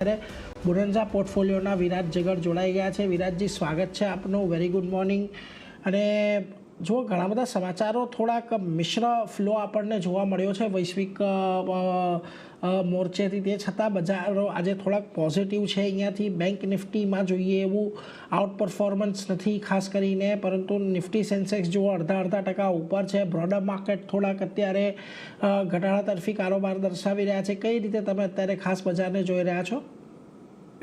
બોનન્ઝા પોર્ટફોલિયોના વિરાજ જગડ જોડાઈ ગયા છે. વિરાજજી, સ્વાગત છે આપનું. Very good morning. અને જો ઘણા બધા સમાચારો થોડાક મિશ્ર ફ્લો આપણને જોવા મળ્યો છે વૈશ્વિક મોરચેથી, તે છતાં બજારો આજે થોડાક પોઝિટિવ છે. અહીંયાથી બેંક નિફ્ટીમાં જોઈએ એવું આઉટ પરફોર્મન્સ નથી ખાસ કરીને, પરંતુ નિફ્ટી સેન્સેક્સ જુઓ અડધા ટકા ઉપર છે. બ્રોડર માર્કેટ થોડાક અત્યારે ઘટાડા તરફી કારોબાર દર્શાવી રહ્યા છે. કઈ રીતે તમે અત્યારે ખાસ બજારને જોઈ રહ્યા છો?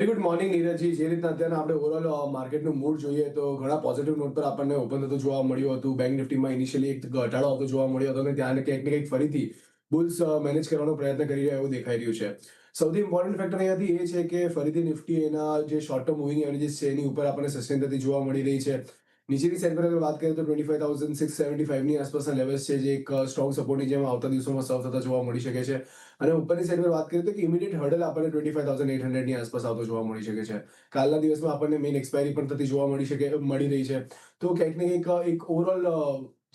Good morning Neeraj ji. જે રીતના અત્યારે આપણે ઓવરઓલ માર્કેટનું મૂડ જોઈએ તો ઘણા પોઝિટિવ નોટ પર આપણને ઓપન થતું જોવા મળ્યું હતું. બેંક નિફ્ટીમાં ઇનિશિયલી એક ઘટાડો આવતો જોવા મળ્યો હતો અને ત્યાં ક્યાંક ને ક્યાંક ફરીથી બુલ્સ મેનેજ કરવાનો પ્રયત્ન કરી રહ્યા એવું દેખાઈ રહ્યું છે. સૌથી ઇમ્પોર્ટન્ટ ફેક્ટર અહીંયાથી એ છે કે ફરીથી નિફ્ટી એના જે શોર્ટ ટર્મ મૂવિંગ એવરેજીસ છે એની ઉપર આપણને સસ્ટેન થતી જોવા મળી રહી છે. નીચેની સાઈડ પર અગર વાત કરીએ તો 25,675 ની આસપાસના લેવલ્સ છે, જે એક સ્ટ્રોંગ સપોર્ટની જેમ આવતા દિવસોમાં સર્વ થતા જોવા મળી શકે છે. અને ઉપરની સાઈડ પર વાત કરીએ તો ઇમિડિયેટ હર્ડલ આપણને 25,800 ની આસપાસ આવતો જોવા મળી શકે છે. કાલના દિવસમાં આપણને મેઇન એક્સપાયરી પણ થતી જોવા મળી રહી છે. તો ક્યાંક ને ક્યાંક એક ઓવરઓલ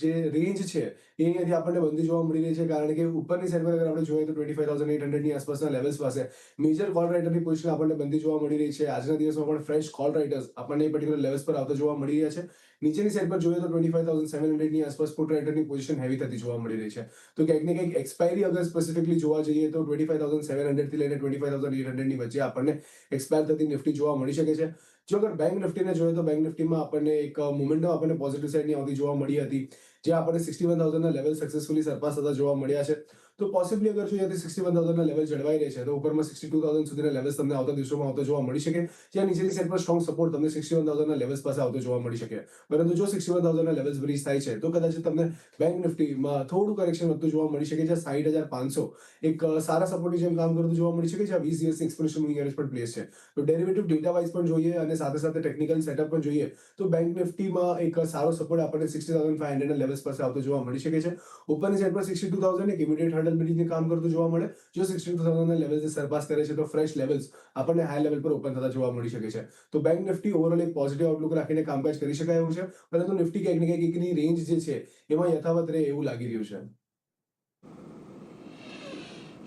જે રેન્જ છે એ અહીંયાથી આપણને બનતી જોવા મળી રહી છે, કારણ કે ઉપરની સાઈડ પર અગર આપણે જોઈએ તો 25,800 ની આસપાસના લેવલ્સ પાસે મેજર કોલ રાઇટરની પોઝિશન આપણને બનતી જોવા મળી રહી છે. આજના દિવસમાં પણ ફ્રેશ કોલ રાઇટર્સ આપણને એ પર્ટિક્યુલર લેવલ્સ પર આવતા જોવા મળી રહ્યા છે. નીચેની સાઈડ પર જોઈએ તો 25,700 ની આસપાસ પુટ રાઇટરની પોઝિશન હેવી થતી જોવા મળી રહી છે. તો ક્યાંક ને ક્યાંક એક્સપાયરી અગર સ્પેસિફિકલી જોવા જઈએ તો 25,700 થી લઈને 25,800 ની વચ્ચે આપણને એક્સપાયર થતી નિફ્ટી જોવા મળી શકે છે. જો અગર બેંક નિફ્ટીને જોઈએ તો બેંક નિફ્ટીમાં આપણને એક મોમેન્ટમ આપણને પોઝિટિવ સાઈડની આવતી જોવા મળી હતી, જે આપણને 61,000 ના લેવલ સક્સેસફુલી સરપાસ થતા જોવા મળ્યા છે. તો પોસિબલી અગર જો અહીંયાથી 61,000 ના લેવલ જળવાઈ રહે છે તો ઉપરમાં 62,000 સુધીના લેવલ્સ તમને આવતા દિવસોમાં આવતા જોવા મળી શકે, જ્યાં નીચેની સાઈડ પર સ્ટ્રોંગ સપોર્ટ તમને 61,000 ના લેવલ્સ પાસે આવતો જોવા મળી શકે. પરંતુ જો 61,000 ના લેવલ્સ બ્રીચ થાય છે તો કદાચ તમને બેંક નિફ્ટીમાં થોડું કરેક્શન વધતું જોવા મળી શકે, જ્યાં 60,500 એક સારા સપોર્ટની જેમ કામ કરતું જોવા મળી શકે, જ્યાં 20 દિવસની એક્સપોનેન્શિયલ મૂવિંગ એવરેજ પર પ્લેસ છે. તો ડેરિવેટિવ ડેટા વાઇઝ પણ જોઈએ અને સાથે ટેકનિકલ સેટઅપ પણ જોઈએ તો બેંક નિફ્ટીમાં એક સારો સપોર્ટ આપણને 60,500 ના લેવલ્સ પાસે આવતો જોવા મળી શકે છે. ઉપરની સાઈડ પર 62,000 એક ઇમિડિયેટ હર્ડલ તરીકે કામ કરતું જોવા મળે. જો 62,000 ના લેવલ્સને સરપાસ કરે છે તો ફ્રેશ લેવલ્સ આપણને હાઈ લેવલ પર ઓપન થતા જોવા મળી શકે છે. તો બેંક નિફ્ટી ઓવરઓલ એક પોઝિટિવ આઉટલુક રાખીને કામકાજ કરી શકાય એવું છે, પરંતુ નિફ્ટી ક્યાંક ને ક્યાંક એકની રેન્જ જે છે એમાં યથાવત રહે એવું લાગી રહ્યું છે.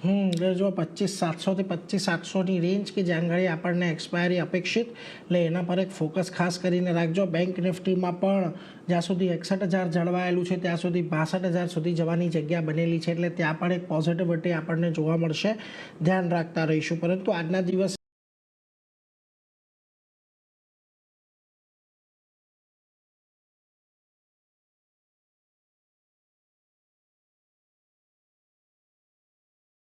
એટલે જો 25,700 થી 25,800ની રેન્જ કે જ્યાં આગળ આપણને એક્સપાયરી અપેક્ષિત, એટલે એના પર એક ફોકસ ખાસ કરીને રાખજો. બેંક નિફ્ટીમાં પણ જ્યાં સુધી 61,000 જળવાયેલું છે ત્યાં સુધી 62,000 સુધી જવાની જગ્યા બનેલી છે, એટલે ત્યાં પણ એક પોઝિટિવિટી આપણને જોવા મળશે. ધ્યાન રાખતા રહીશું. પરંતુ આજના દિવસે